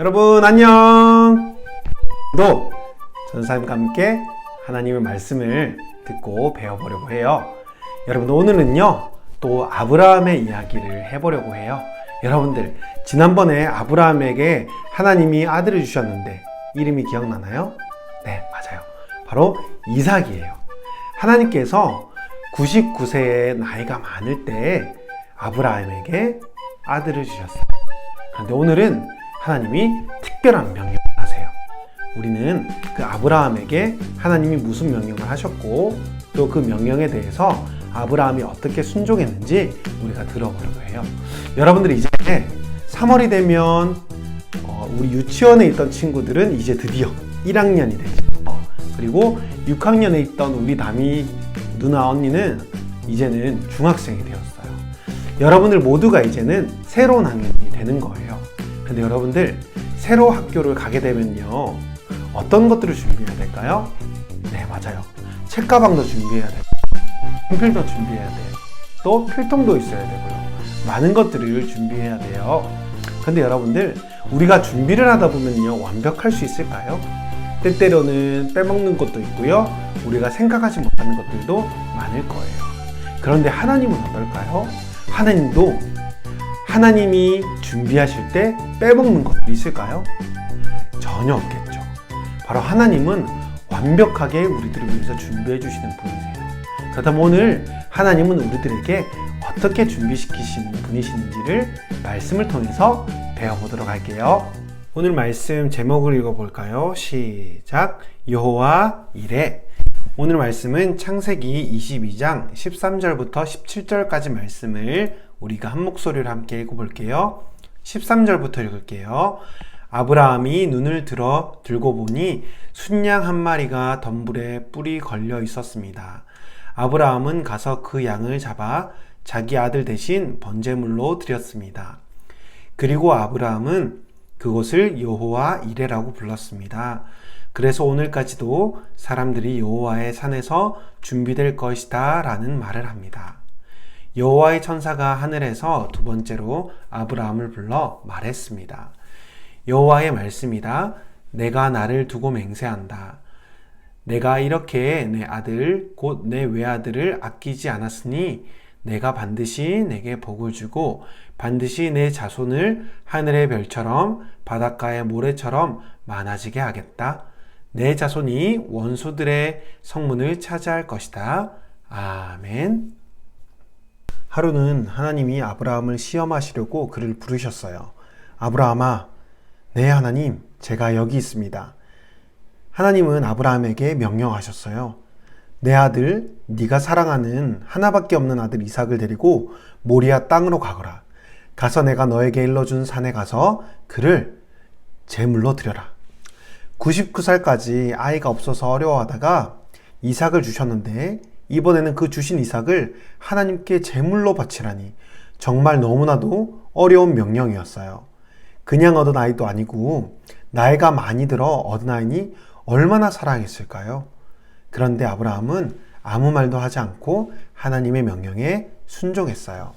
여러분 안녕! 또 전사님과 함께 하나님의 말씀을 듣고 배워보려고 해요. 여러분 오늘은요 또 아브라함의 이야기를 해보려고 해요. 여러분들 지난번에 아브라함에게 하나님이 아들을 주셨는데 이름이 기억나나요? 네, 맞아요. 바로 이삭이에요. 하나님께서 99세의 나이가 많을 때 아브라함에게 아들을 주셨어요. 그런데 오늘은 하나님이 특별한 명령을 하세요. 우리는 그 아브라함에게 하나님이 무슨 명령을 하셨고 또 그 명령에 대해서 아브라함이 어떻게 순종했는지 우리가 들어보려고 해요. 여러분들이 이제 3월이 되면 우리 유치원에 있던 친구들은 이제 드디어 1학년이 되죠. 그리고 6학년에 있던 우리 담이 누나 언니는 이제는 중학생이 되었어요. 여러분들 모두가 이제는 새로운 학년이 되는 거예요. 근데 여러분들 새로 학교를 가게 되면요 어떤 것들을 준비해야 될까요? 네, 맞아요. 책가방도 준비해야 돼요. 연필도 준비해야 돼요. 또 필통도 있어야 되고요. 많은 것들을 준비해야 돼요. 근데 여러분들 우리가 준비를 하다 보면요 완벽할 수 있을까요? 때때로는 빼먹는 것도 있고요. 우리가 생각하지 못하는 것들도 많을 거예요. 그런데 하나님은 어떨까요? 하나님도 하나님이 준비하실 때 빼먹는 것들이 있을까요? 전혀 없겠죠. 바로 하나님은 완벽하게 우리들을 위해서 준비해 주시는 분이세요. 그렇다면 오늘 하나님은 우리들에게 어떻게 준비시키시는 분이신지를 말씀을 통해서 배워보도록 할게요. 오늘 말씀 제목을 읽어볼까요? 시작! 여호와 이레. 오늘 말씀은 창세기 22장 13절부터 17절까지 말씀을 우리가 한 목소리로 함께 읽어볼게요. 13절부터 읽을게요. 아브라함이 눈을 들고 보니 순양 한 마리가 덤불에 뿔이 걸려 있었습니다. 아브라함은 가서 그 양을 잡아 자기 아들 대신 번제물로 드렸습니다. 그리고 아브라함은 그곳을 여호와 이레라고 불렀습니다. 그래서 오늘까지도 사람들이 여호와의 산에서 준비될 것이다 라는 말을 합니다. 여호와의 천사가 하늘에서 두 번째로 아브라함을 불러 말했습니다. 여호와의 말씀이다. 내가 나를 두고 맹세한다. 내가 이렇게 내 아들 곧 내 외아들을 아끼지 않았으니 내가 반드시 내게 복을 주고 반드시 내 자손을 하늘의 별처럼 바닷가의 모래처럼 많아지게 하겠다. 내 자손이 원수들의 성문을 차지할 것이다. 아멘. 하루는 하나님이 아브라함을 시험하시려고 그를 부르셨어요. 아브라함아, 네 하나님, 제가 여기 있습니다. 하나님은 아브라함에게 명령하셨어요. 내 아들, 네가 사랑하는 하나밖에 없는 아들 이삭을 데리고 모리아 땅으로 가거라. 가서 내가 너에게 일러준 산에 가서 그를 제물로 드려라. 99살까지 아이가 없어서 어려워하다가 이삭을 주셨는데 이번에는 그 주신 이삭을 하나님께 제물로 바치라니 정말 너무나도 어려운 명령이었어요. 그냥 얻은 아이도 아니고 나이가 많이 들어 얻은 아이니 얼마나 사랑했을까요? 그런데 아브라함은 아무 말도 하지 않고 하나님의 명령에 순종했어요.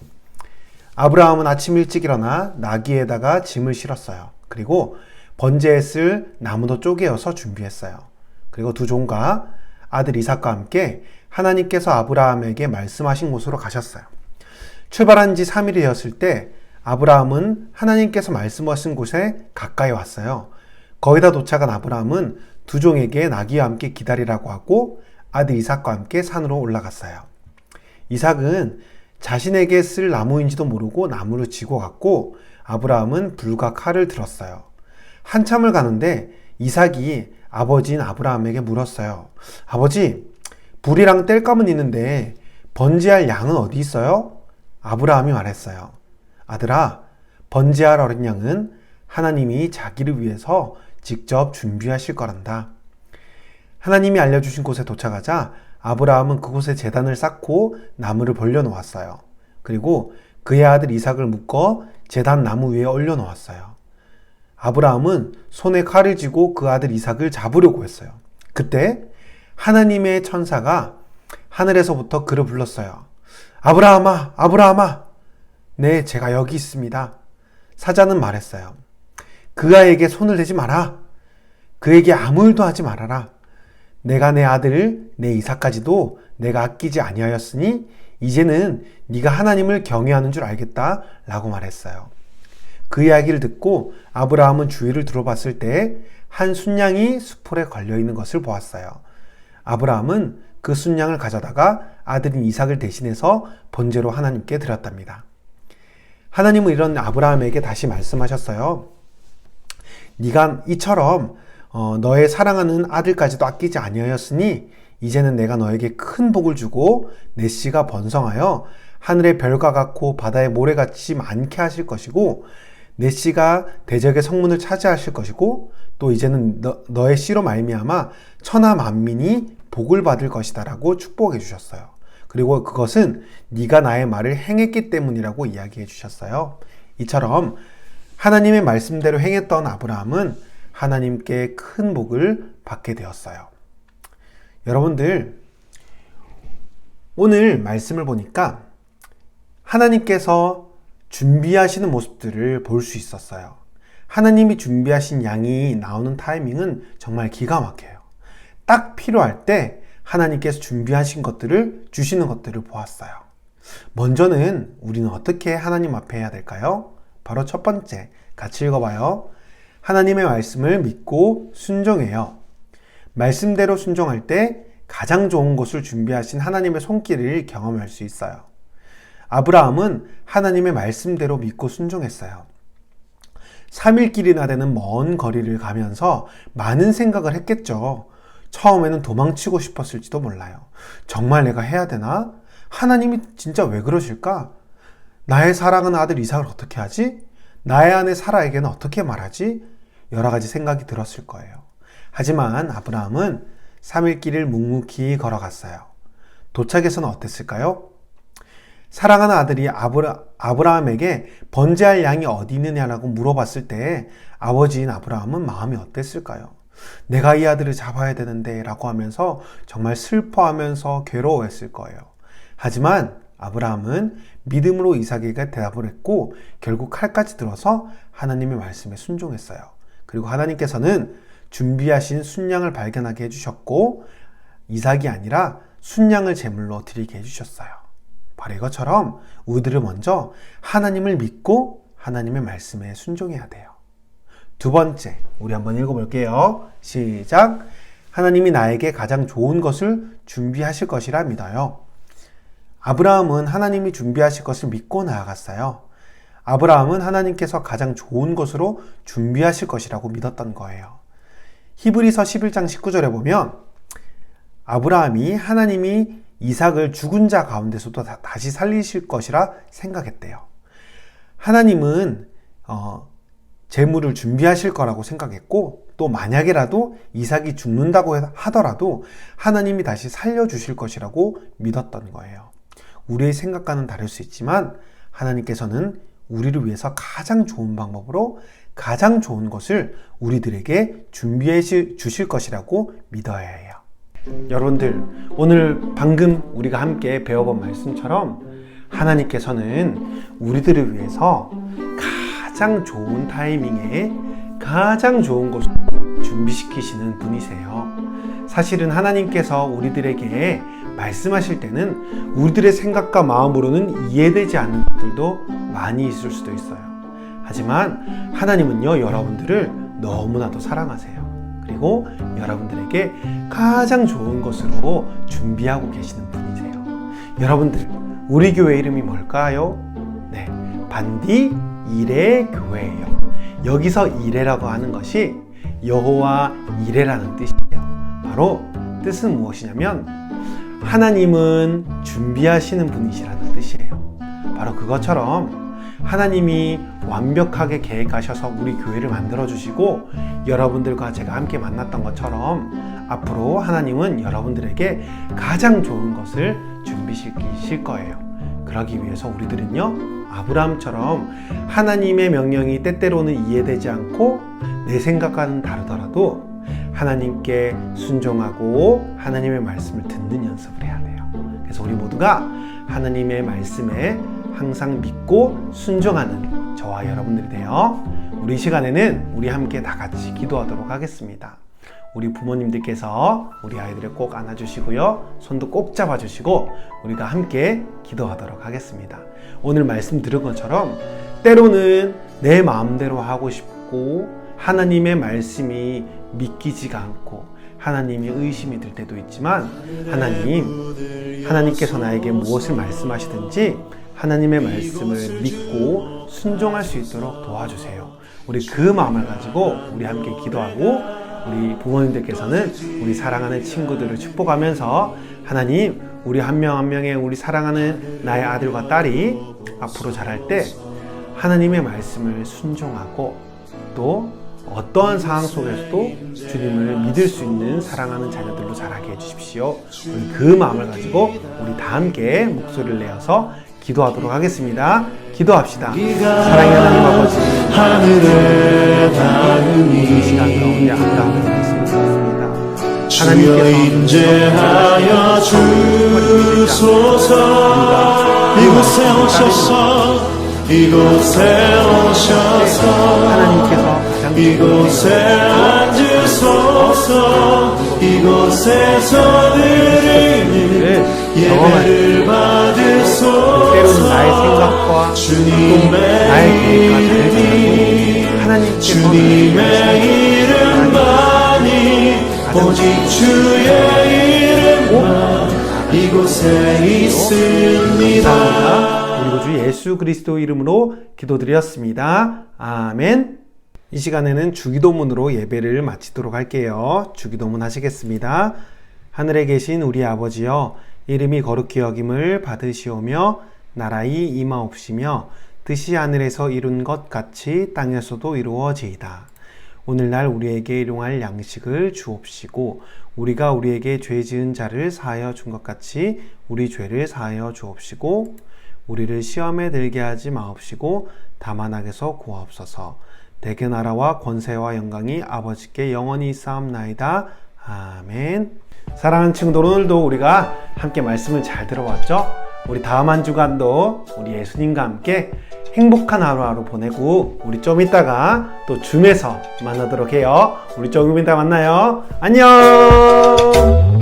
아브라함은 아침 일찍 일어나 나귀에다가 짐을 실었어요. 그리고 번제에 쓸 나무도 쪼개어서 준비했어요. 그리고 두 종과 아들 이삭과 함께 하나님께서 아브라함에게 말씀하신 곳으로 가셨어요. 출발한 지 3일이 되었을 때 아브라함은 하나님께서 말씀하신 곳에 가까이 왔어요. 거의 다 도착한 아브라함은 두 종에게 나귀와 함께 기다리라고 하고 아들 이삭과 함께 산으로 올라갔어요. 이삭은 자신에게 쓸 나무인지도 모르고 나무를 지고 갔고 아브라함은 불과 칼을 들었어요. 한참을 가는데 이삭이 아버지인 아브라함에게 물었어요. 아버지, 불이랑 땔감은 있는데 번제할 양은 어디 있어요? 아브라함이 말했어요. 아들아, 번제할 어린 양은 하나님이 자기를 위해서 직접 준비하실 거란다. 하나님이 알려주신 곳에 도착하자 아브라함은 그곳에 제단을 쌓고 나무를 벌려놓았어요. 그리고 그의 아들 이삭을 묶어 제단 나무 위에 올려놓았어요. 아브라함은 손에 칼을 쥐고 그 아들 이삭을 잡으려고 했어요. 그때 하나님의 천사가 하늘에서부터 그를 불렀어요. 아브라함아, 아브라함아. 네, 제가 여기 있습니다. 사자는 말했어요. 그 아이에게 손을 대지 마라. 그에게 아무 일도 하지 말아라. 내가 내 아들 내 이삭까지도 내가 아끼지 아니하였으니 이제는 네가 하나님을 경외하는 줄 알겠다 라고 말했어요. 그 이야기를 듣고 아브라함은 주위를 둘러봤을 때 한 순양이 수풀에 걸려있는 것을 보았어요. 아브라함은 그 순양을 가져다가 아들인 이삭을 대신해서 번제로 하나님께 드렸답니다. 하나님은 이런 아브라함에게 다시 말씀하셨어요. 네가 이처럼 너의 사랑하는 아들까지도 아끼지 아니하였으니 이제는 내가 너에게 큰 복을 주고 내 씨가 번성하여 하늘의 별과 같고 바다의 모래같이 많게 하실 것이고 내 씨가 대적의 성문을 차지하실 것이고 또 이제는 너의 씨로 말미암아 천하 만민이 복을 받을 것이다 라고 축복해 주셨어요. 그리고 그것은 네가 나의 말을 행했기 때문이라고 이야기해 주셨어요. 이처럼 하나님의 말씀대로 행했던 아브라함은 하나님께 큰 복을 받게 되었어요. 여러분들, 오늘 말씀을 보니까 하나님께서 준비하시는 모습들을 볼 수 있었어요. 하나님이 준비하신 양이 나오는 타이밍은 정말 기가 막혀요. 딱 필요할 때 하나님께서 준비하신 것들을 주시는 것들을 보았어요. 먼저는 우리는 어떻게 하나님 앞에 해야 될까요? 바로 첫 번째, 같이 읽어봐요. 하나님의 말씀을 믿고 순종해요. 말씀대로 순종할 때 가장 좋은 것을 준비하신 하나님의 손길을 경험할 수 있어요. 아브라함은 하나님의 말씀대로 믿고 순종했어요. 3일길이나 되는 먼 거리를 가면서 많은 생각을 했겠죠. 처음에는 도망치고 싶었을지도 몰라요. 정말 내가 해야 되나? 하나님이 진짜 왜 그러실까? 나의 사랑하는 아들 이삭을 어떻게 하지? 나의 아내 사라에게는 어떻게 말하지? 여러 가지 생각이 들었을 거예요. 하지만 아브라함은 3일길을 묵묵히 걸어갔어요. 도착에서는 어땠을까요? 사랑하는 아들이 아브라함에게 번제할 양이 어디 있느냐라고 물어봤을 때 아버지인 아브라함은 마음이 어땠을까요? 내가 이 아들을 잡아야 되는데 라고 하면서 정말 슬퍼하면서 괴로워했을 거예요. 하지만 아브라함은 믿음으로 이삭에게 대답을 했고 결국 칼까지 들어서 하나님의 말씀에 순종했어요. 그리고 하나님께서는 준비하신 순양을 발견하게 해주셨고 이삭이 아니라 순양을 제물로 드리게 해주셨어요. 바로 이것처럼 우리들은 먼저 하나님을 믿고 하나님의 말씀에 순종해야 돼요. 두 번째, 우리 한번 읽어볼게요. 시작! 하나님이 나에게 가장 좋은 것을 준비하실 것이라 믿어요. 아브라함은 하나님이 준비하실 것을 믿고 나아갔어요. 아브라함은 하나님께서 가장 좋은 것으로 준비하실 것이라고 믿었던 거예요. 히브리서 11장 19절에 보면 아브라함이 하나님이 이삭을 죽은 자 가운데서도 다시 살리실 것이라 생각했대요. 하나님은 재물을 준비하실 거라고 생각했고 또 만약에라도 이삭이 죽는다고 하더라도 하나님이 다시 살려주실 것이라고 믿었던 거예요. 우리의 생각과는 다를 수 있지만 하나님께서는 우리를 위해서 가장 좋은 방법으로 가장 좋은 것을 우리들에게 준비해 주실 것이라고 믿어야 해요. 여러분들, 오늘 방금 우리가 함께 배워본 말씀처럼 하나님께서는 우리들을 위해서 가장 좋은 타이밍에 가장 좋은 것을 준비시키시는 분이세요. 사실은 하나님께서 우리들에게 말씀하실 때는 우리들의 생각과 마음으로는 이해되지 않는 것들도 많이 있을 수도 있어요. 하지만 하나님은요, 여러분들을 너무나도 사랑하세요. 그리고 여러분들에게 가장 좋은 것으로 준비하고 계시는 분이세요. 여러분들, 우리 교회 이름이 뭘까요? 네, 반디 이레 교회예요. 여기서 이레라고 하는 것이 여호와 이레라는 뜻이에요. 바로 뜻은 무엇이냐면 하나님은 준비하시는 분이시라는 뜻이에요. 바로 그것처럼 하나님이 완벽하게 계획하셔서 우리 교회를 만들어주시고 여러분들과 제가 함께 만났던 것처럼 앞으로 하나님은 여러분들에게 가장 좋은 것을 준비시키실 거예요. 그러기 위해서 우리들은요, 아브라함처럼 하나님의 명령이 때때로는 이해되지 않고 내 생각과는 다르더라도 하나님께 순종하고 하나님의 말씀을 듣는 연습을 해야 돼요. 그래서 우리 모두가 하나님의 말씀에 항상 믿고 순종하는 저와 여러분들이 돼요. 우리 시간에는 우리 함께 다 같이 기도하도록 하겠습니다. 우리 부모님들께서 우리 아이들을 꼭 안아주시고요. 손도 꼭 잡아주시고 우리가 함께 기도하도록 하겠습니다. 오늘 말씀 들은 것처럼 때로는 내 마음대로 하고 싶고 하나님의 말씀이 믿기지가 않고 하나님이 의심이 들 때도 있지만 하나님께서 나에게 무엇을 말씀하시든지 하나님의 말씀을 믿고 순종할 수 있도록 도와주세요. 우리 그 마음을 가지고 우리 함께 기도하고 우리 부모님들께서는 우리 사랑하는 친구들을 축복하면서 하나님, 우리 한 명 한 명의 우리 사랑하는 나의 아들과 딸이 앞으로 자랄 때 하나님의 말씀을 순종하고 또 어떠한 상황 속에서도 주님을 믿을 수 있는 사랑하는 자녀들로 자라게 해주십시오. 우리 그 마음을 가지고 우리 다 함께 목소리를 내어서 기도하도록 하겠습니다. 기도합시다. 사랑의 하나님 아버지, 이 시간 가운데 아브라함의 말씀을 들었습니다. 인재하여 주소서. 이곳에 오셔서 이곳에 오셔서 이곳에 앉으소서. 이곳에서 드리는 예배를 받으소서. 때로는 나의 생각과 나의 계획과 다르더라도 주님의 이름만이 오직 주의 이름만 이곳에 있습니다. 우리 구주 예수 그리스도 이름으로 기도드렸습니다. 아멘. 이 시간에는 주기도문으로 예배를 마치도록 할게요. 주기도문 하시겠습니다. 하늘에 계신 우리 아버지여, 이름이 거룩히 여김을 받으시오며 나라의 임하옵시며 뜻이 하늘에서 이룬 것 같이 땅에서도 이루어지이다. 오늘날 우리에게 일용할 양식을 주옵시고 우리가 우리에게 죄 지은 자를 사하여 준 것 같이 우리 죄를 사하여 주옵시고 우리를 시험에 들게 하지 마옵시고 다만 악에서 구하옵소서. 대개 나라와 권세와 영광이 아버지께 영원히 있사옵나이다. 아멘. 사랑하는 친구들, 오늘도 우리가 함께 말씀을 잘 들어봤죠? 우리 다음 한 주간도 우리 예수님과 함께 행복한 하루하루 보내고 우리 좀 이따가 또 줌에서 만나도록 해요. 우리 조금 이따 만나요. 안녕.